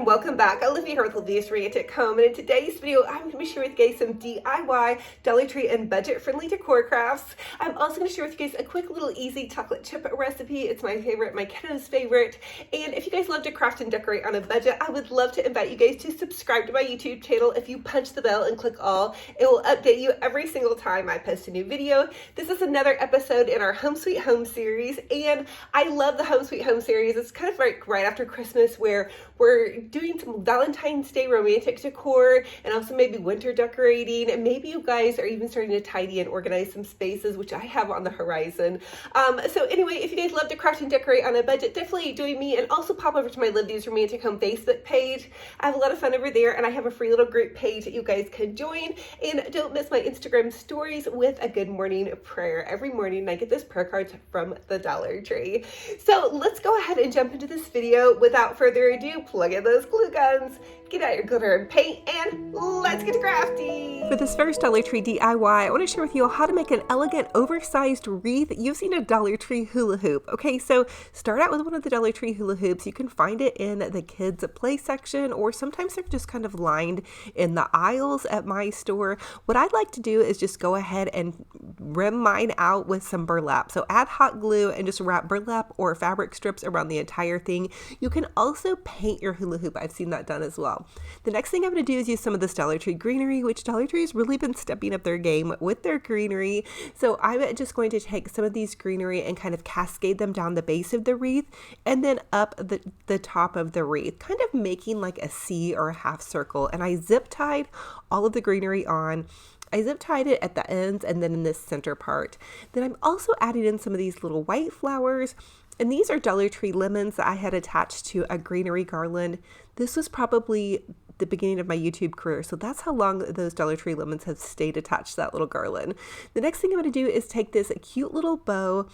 and welcome back. Olivia here with Olivias Romantic Home, and in today's video I'm going to be sharing with you guys some DIY Dollar Tree and budget-friendly decor crafts. I'm also going to share with you guys a quick little easy chocolate chip recipe. It's my favorite, my kiddos' favorite, and if you guys love to craft and decorate on a budget, I would love to invite you guys to subscribe to my YouTube channel. If you punch the bell and click all, it will update you every single time I post a new video. This is another episode in our Home Sweet Home series, and I love the Home Sweet Home series. It's kind of like right after Christmas where we're doing some Valentine's Day romantic decor and also maybe winter decorating, and maybe you guys are even starting to tidy and organize some spaces, which I have on the horizon. So anyway, if you guys love to craft and decorate on a budget, definitely join me, and also pop over to my Olivias Romantic Home Facebook page. I have a lot of fun over there, and I have a free little group page that you guys can join. And don't miss my Instagram stories with a good morning prayer. Every morning I get those prayer cards from the Dollar Tree. So let's go ahead and jump into this video. Without further ado, plug in those glue guns, get out your glitter and paint, and let's get crafty! For this first Dollar Tree DIY, I want to share with you how to make an elegant oversized wreath using a Dollar Tree hula hoop. Okay, so start out with one of the Dollar Tree hula hoops. You can find it in the kids' play section, or sometimes they're just kind of lined in the aisles at my store. What I'd like to do is just go ahead and rim mine out with some burlap. So add hot glue and just wrap burlap or fabric strips around the entire thing. You can also paint your hula hoop. I've seen that done as well. The next thing I'm going to do is use some of this Dollar Tree greenery, which Dollar Tree has really been stepping up their game with their greenery. So I'm just going to take some of these greenery and kind of cascade them down the base of the wreath and then up the top of the wreath, kind of making like a C or a half circle. And I zip tied all of the greenery on. I zip tied it at the ends and then in this center part. Then I'm also adding in some of these little white flowers. And these are Dollar Tree lemons that I had attached to a greenery garland. This was probably the beginning of my YouTube career, so that's how long those Dollar Tree lemons have stayed attached to that little garland. The next thing I'm going to do is take this cute little bow,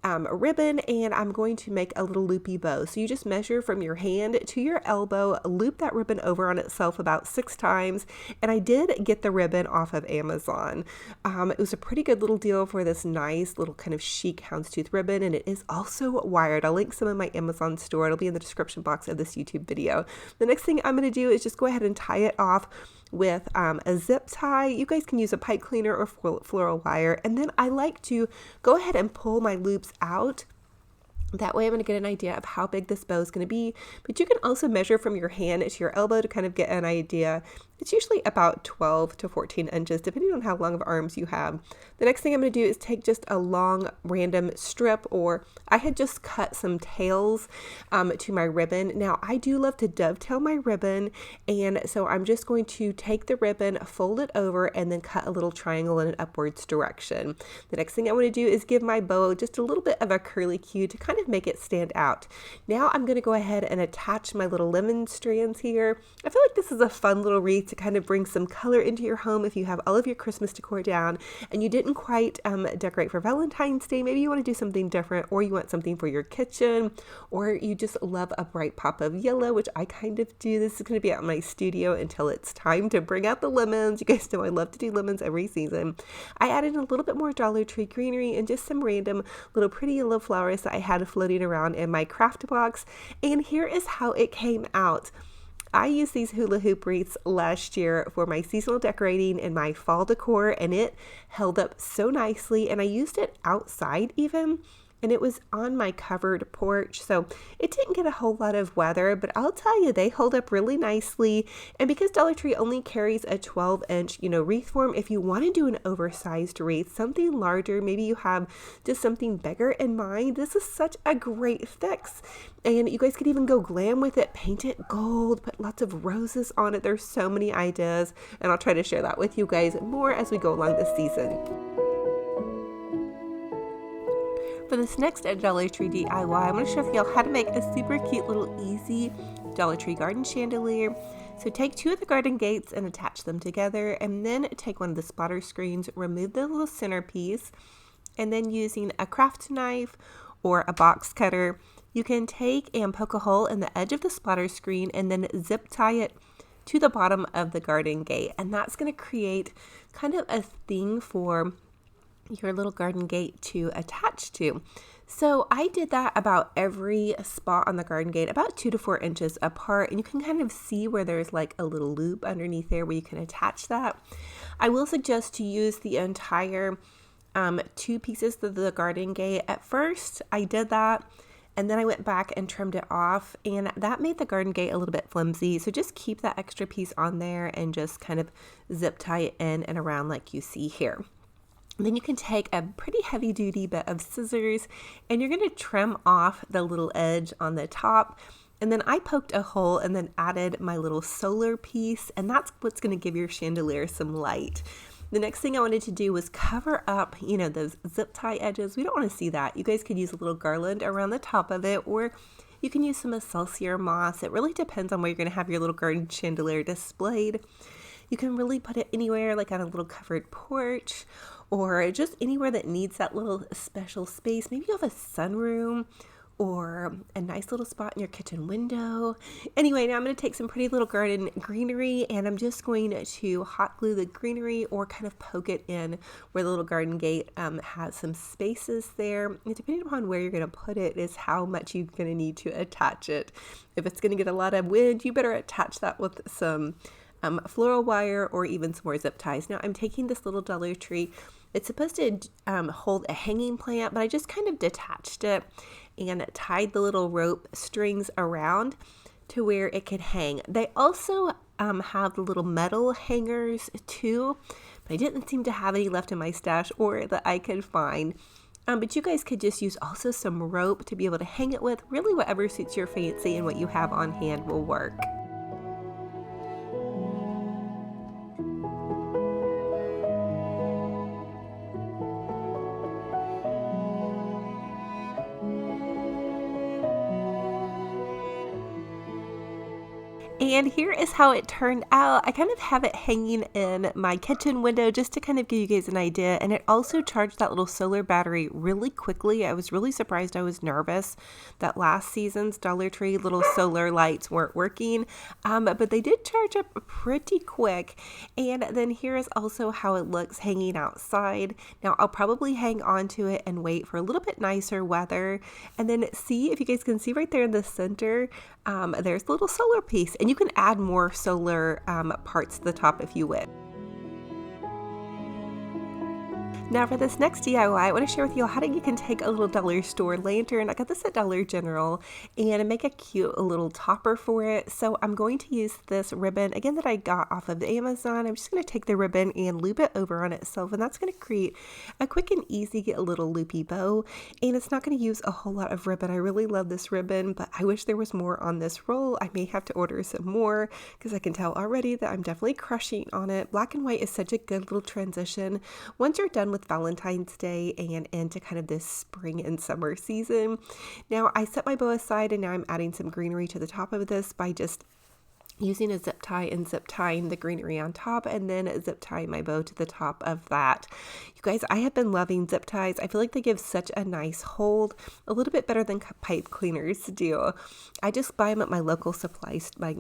a ribbon, and I'm going to make a little loopy bow. So you just measure from your hand to your elbow, loop that ribbon over on itself about 6 times. And I did get the ribbon off of Amazon. It was a pretty good little deal for this nice little kind of chic houndstooth ribbon, and it is also wired. I'll link some in my Amazon store. It'll be in the description box of this YouTube video. The next thing I'm going to do is just go ahead and tie it off with a zip tie. You guys can use a pipe cleaner or floral wire, and then I like to go ahead and pull my loops out. That way I'm going to get an idea of how big this bow is going to be, but you can also measure from your hand to your elbow to kind of get an idea. It's usually about 12 to 14 inches, depending on how long of arms you have. The next thing I'm going to do is take just a long random strip, or I had just cut some tails to my ribbon. Now, I do love to dovetail my ribbon, and so I'm just going to take the ribbon, fold it over, and then cut a little triangle in an upwards direction. The next thing I want to do is give my bow just a little bit of a curly cue to kind of make it stand out. Now I'm going to go ahead and attach my little lemon strands here. I feel like this is a fun little wreath to kind of bring some color into your home if you have all of your Christmas decor down and you didn't quite decorate for Valentine's Day. Maybe you want to do something different, or you want something for your kitchen, or you just love a bright pop of yellow, which I kind of do. This is going to be out in my studio until it's time to bring out the lemons. You guys know I love to do lemons every season. I added a little bit more Dollar Tree greenery and just some random little pretty yellow flowers that I had floating around in my craft box, and here is how it came out. I used these hula hoop wreaths last year for my seasonal decorating and my fall decor, and it held up so nicely, and I used it outside even, and it was on my covered porch, so it didn't get a whole lot of weather, but I'll tell you, they hold up really nicely. And because Dollar Tree only carries a 12-inch, wreath form, if you want to do an oversized wreath, something larger, maybe you have just something bigger in mind, this is such a great fix. And you guys could even go glam with it, paint it gold, put lots of roses on it. There's so many ideas, and I'll try to share that with you guys more as we go along this season. For this next Dollar Tree DIY, I'm going to show you how to make a super cute little easy Dollar Tree garden chandelier. So take 2 of the garden gates and attach them together, and then take one of the spotter screens, remove the little centerpiece, and then using a craft knife or a box cutter, you can take and poke a hole in the edge of the spotter screen and then zip tie it to the bottom of the garden gate. And that's going to create kind of a thing for your little garden gate to attach to. So I did that about every spot on the garden gate, about 2 to 4 inches apart, and you can kind of see where there's like a little loop underneath there where you can attach that. I will suggest to use the entire 2 pieces of the garden gate. At first I did that, and then I went back and trimmed it off, and that made the garden gate a little bit flimsy. So just keep that extra piece on there and just kind of zip tie it in and around like you see here. Then you can take a pretty heavy duty bit of scissors and you're going to trim off the little edge on the top. And then I poked a hole and then added my little solar piece, and that's what's going to give your chandelier some light. The next thing I wanted to do was cover up, those zip tie edges. We don't want to see that. You guys could use a little garland around the top of it, or you can use some Excelsior moss. It really depends on where you're going to have your little garden chandelier displayed. You can really put it anywhere, like on a little covered porch, or just anywhere that needs that little special space. Maybe you have a sunroom or a nice little spot in your kitchen window. Anyway, now I'm going to take some pretty little garden greenery, and I'm just going to hot glue the greenery or kind of poke it in where the little garden gate has some spaces there. And depending upon where you're going to put it is how much you're going to need to attach it. If it's going to get a lot of wind, you better attach that with some floral wire or even some more zip ties. Now I'm taking this little Dollar Tree. It's supposed to hold a hanging plant, but I just kind of detached it and tied the little rope strings around to where it could hang. They also have the little metal hangers too, but I didn't seem to have any left in my stash or that I could find. But you guys could just use also some rope to be able to hang it with. Really, whatever suits your fancy and what you have on hand will work. And here is how it turned out. I kind of have it hanging in my kitchen window just to kind of give you guys an idea. And it also charged that little solar battery really quickly. I was really surprised. I was nervous that last season's Dollar Tree little solar lights weren't working. But they did charge up pretty quick. And then here is also how it looks hanging outside. Now I'll probably hang on to it and wait for a little bit nicer weather. And then see if you guys can see right there in the center, there's the little solar piece, and you can add more solar parts to the top if you wish. Now for this next DIY, I want to share with you how you can take a little dollar store lantern. I got this at Dollar General, and make a cute little topper for it. So I'm going to use this ribbon, again, that I got off of Amazon. I'm just going to take the ribbon and loop it over on itself, and that's going to create a quick and easy little loopy bow. And it's not going to use a whole lot of ribbon. I really love this ribbon, but I wish there was more on this roll. I may have to order some more because I can tell already that I'm definitely crushing on it. Black and white is such a good little transition. Once you're done with Valentine's Day and into kind of this spring and summer season. Now I set my bow aside, and now I'm adding some greenery to the top of this by just using a zip tie and zip tying the greenery on top, and then zip tying my bow to the top of that. You guys, I have been loving zip ties. I feel like they give such a nice hold, a little bit better than pipe cleaners do. I just buy them at my local my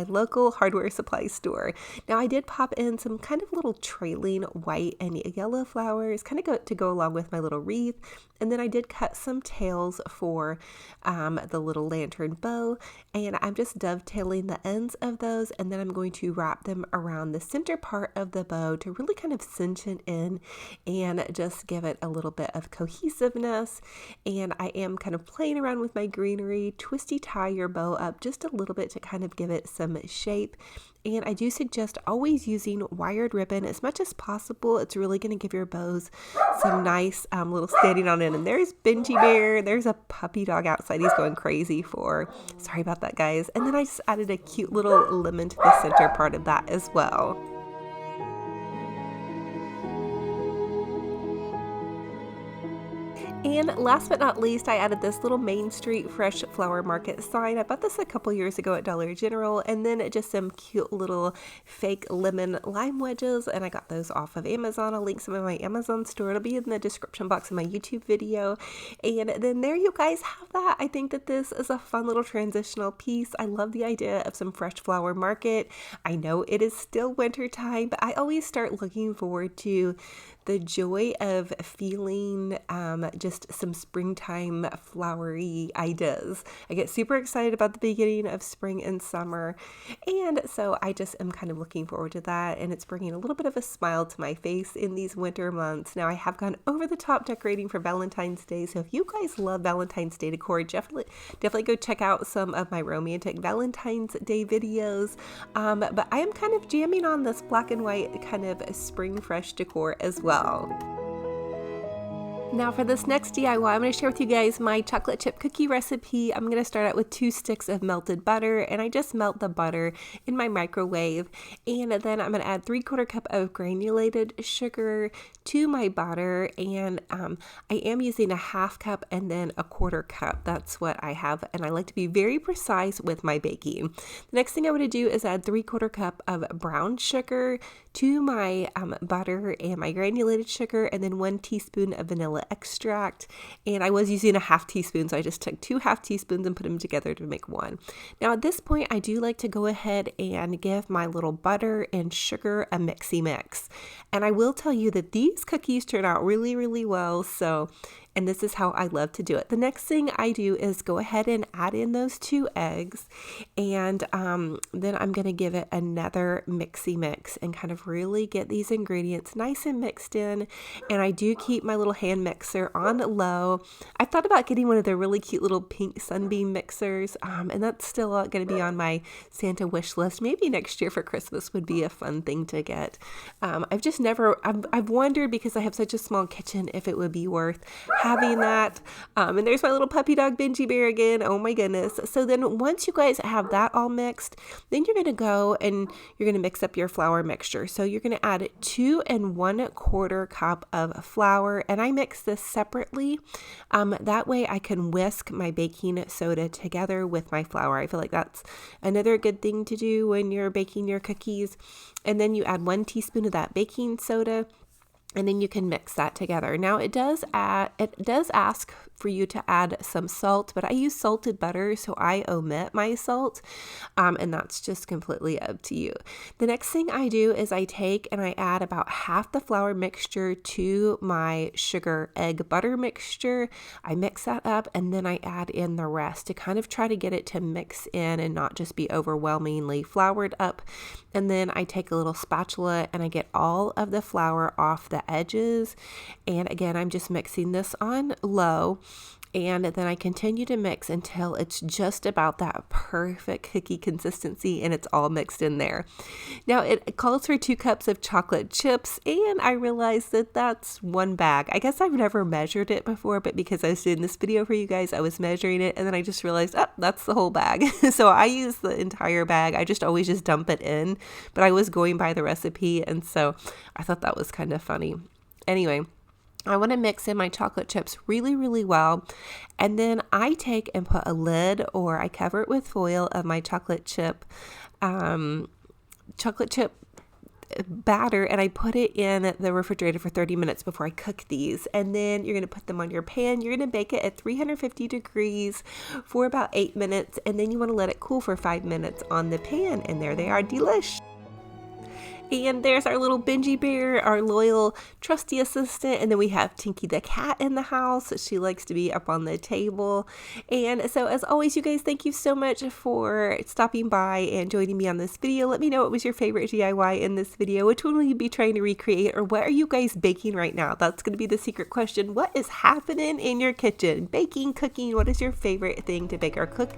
local hardware supply store. Now I did pop in some kind of little trailing white and yellow flowers, kind of to go along with my little wreath. And then I did cut some tails for the little lantern bow, and I'm just dovetailing the ends of those, and then I'm going to wrap them around the center part of the bow to really kind of cinch it in and just give it a little bit of cohesiveness. And I am kind of playing around with my greenery. Twisty tie your bow up just a little bit to kind of give it some shape. And I do suggest always using wired ribbon as much as possible. It's really going to give your bows some nice little standing on it. And there's Benji Bear. There's a puppy dog outside he's going crazy for. Sorry about that, guys. And then I just added a cute little lemon to the center part of that as well. And last but not least, I added this little Main Street Fresh Flower Market sign. I bought this a couple years ago at Dollar General, and then just some cute little fake lemon lime wedges, and I got those off of Amazon. I'll link some in my Amazon store. It'll be in the description box of my YouTube video. And then there you guys have that. I think that this is a fun little transitional piece. I love the idea of some fresh flower market. I know it is still winter time, but I always start looking forward to the joy of feeling just some springtime flowery ideas. I get super excited about the beginning of spring and summer, and so I just am kind of looking forward to that, and it's bringing a little bit of a smile to my face in these winter months. Now, I have gone over the top decorating for Valentine's Day, so if you guys love Valentine's Day decor, definitely go check out some of my romantic Valentine's Day videos. But I am kind of jamming on this black and white kind of spring fresh decor as well. Now for this next DIY, I'm going to share with you guys my chocolate chip cookie recipe. I'm going to start out with 2 sticks of melted butter, and I just melt the butter in my microwave, and then I'm going to add 3/4 cup of granulated sugar to my butter, and I am using a 1/2 cup and then a 1/4 cup. That's what I have, and I like to be very precise with my baking. The next thing I'm going to do is add 3/4 cup of brown sugar to my butter and my granulated sugar, and then 1 teaspoon of vanilla extract, and I was using a 1/2 teaspoon, so I just took 2 1/2 teaspoons and put them together to make 1. Now at this point, I do like to go ahead and give my little butter and sugar a mixy mix, and I will tell you that these cookies turn out really, really well, and this is how I love to do it. The next thing I do is go ahead and add in those 2 eggs, and then I'm going to give it another mixy mix and kind of really get these ingredients nice and mixed in. And I do keep my little hand mixer on low. I thought about getting one of the really cute little pink sunbeam mixers, and that's still going to be on my Santa wish list. Maybe next year for Christmas would be a fun thing to get. I've wondered, because I have such a small kitchen, if it would be worth having that. And there's my little puppy dog Benji Bear again. Oh my goodness. So then once you guys have that all mixed, then you're going to go and you're going to mix up your flour mixture. So you're going to add 2 1/4 cup of flour, and I mix this separately. That way I can whisk my baking soda together with my flour. I feel like that's another good thing to do when you're baking your cookies. And then you add 1 teaspoon of that baking soda, and then you can mix that together. Now it does ask for you to add some salt, but I use salted butter, so I omit my salt, and that's just completely up to you. The next thing I do is I take and I add about half the flour mixture to my sugar egg butter mixture. I mix that up, and then I add in the rest to kind of try to get it to mix in and not just be overwhelmingly floured up. And then I take a little spatula and I get all of the flour off the edges, and again I'm just mixing this on low, and then I continue to mix until it's just about that perfect cookie consistency and it's all mixed in there. Now it calls for 2 cups of chocolate chips, and I realized that that's 1 bag. I guess I've never measured it before, but because I was doing this video for you guys, I was measuring it, and then I just realized, oh, that's the whole bag. So I use the entire bag. I just always just dump it in, but I was going by the recipe, and so I thought that was kind of funny. Anyway, I want to mix in my chocolate chips really, really well, and then I take and put a lid, or I cover it with foil, of my chocolate chip batter, and I put it in the refrigerator for 30 minutes before I cook these. And then you're going to put them on your pan. You're going to bake it at 350 degrees for about 8 minutes, and then you want to let it cool for 5 minutes on the pan, and there they are, delish. And there's our little Benji Bear, our loyal trusty assistant. And then we have Tinky the cat in the house. She likes to be up on the table. And so as always, you guys, thank you so much for stopping by and joining me on this video. Let me know what was your favorite DIY in this video. Which one will you be trying to recreate, or what are you guys baking right now? That's going to be the secret question. What is happening in your kitchen? Baking, cooking, what is your favorite thing to bake or cook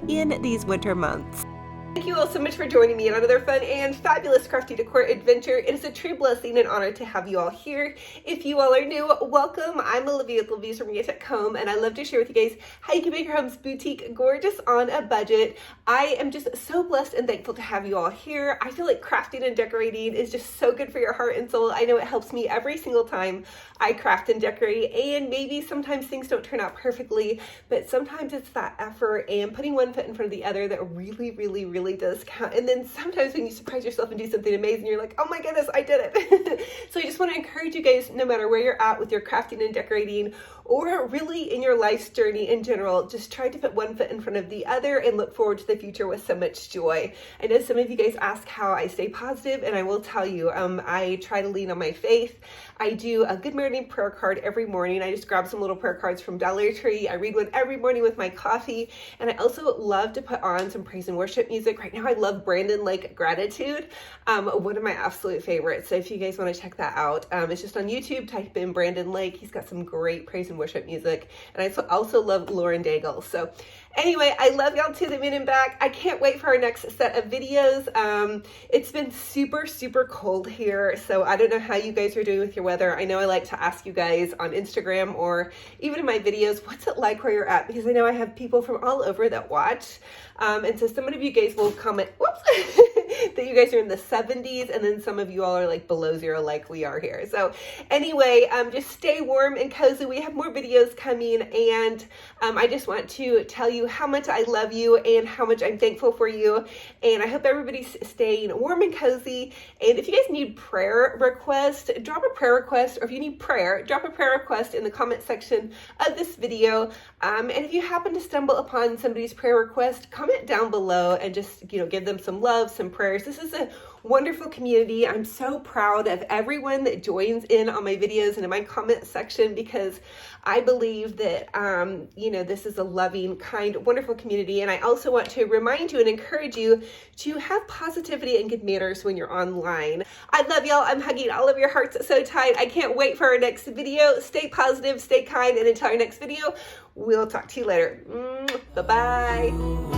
in these winter months? Thank you all so much for joining me on another fun and fabulous crafty decor adventure. It is a true blessing and honor to have you all here. If you all are new, welcome. I'm Olivia with Olivias from Wreath, and I love to share with you guys how you can make your homes boutique gorgeous on a budget. I am just so blessed and thankful to have you all here. I feel like crafting and decorating is just so good for your heart and soul. I know it helps me every single time I craft and decorate, and maybe sometimes things don't turn out perfectly, but sometimes it's that effort and putting one foot in front of the other that really does count. And then sometimes when you surprise yourself and do something amazing, you're like, oh my goodness, I did it. So I just want to encourage you guys, no matter where you're at with your crafting and decorating, or really in your life's journey in general, just try to put one foot in front of the other and look forward to the future with so much joy. I know some of you guys ask how I stay positive, and I will tell you, I try to lean on my faith. I do a Good Morning prayer card every morning. I just grab some little prayer cards from Dollar Tree. I read one every morning with my coffee, and I also love to put on some praise and worship music. Right now I love Brandon Lake Gratitude, one of my absolute favorites. So if you guys want to check that out, it's just on YouTube. Type in Brandon Lake. He's got some great praise and worship music, and I also love Lauren Daigle. So anyway, I love y'all to the moon and back. I can't wait for our next set of videos. It's been super, super cold here, so I don't know how you guys are doing with your weather. I know I like to ask you guys on Instagram or even in my videos, what's it like where you're at? Because I know I have people from all over that watch. And so some of you guys will comment, whoops, that you guys are in the 70s, and then some of you all are like below zero like we are here. So anyway, just stay warm and cozy. We have more videos coming, and I just want to tell you how much I love you and how much I'm thankful for you. And I hope everybody's staying warm and cozy. And if you guys need prayer requests, drop a prayer request, or if you need prayer, drop a prayer request in the comment section of this video. And if you happen to stumble upon somebody's prayer request, comment down below and just, give them some love, some prayers. This is a wonderful community. I'm so proud of everyone that joins in on my videos and in my comment section, because I believe that, this is a loving, kind, wonderful community. And I also want to remind you and encourage you to have positivity and good manners when you're online. I love y'all. I'm hugging all of your hearts so tight. I can't wait for our next video. Stay positive, stay kind, and until our next video, we'll talk to you later. Bye-bye.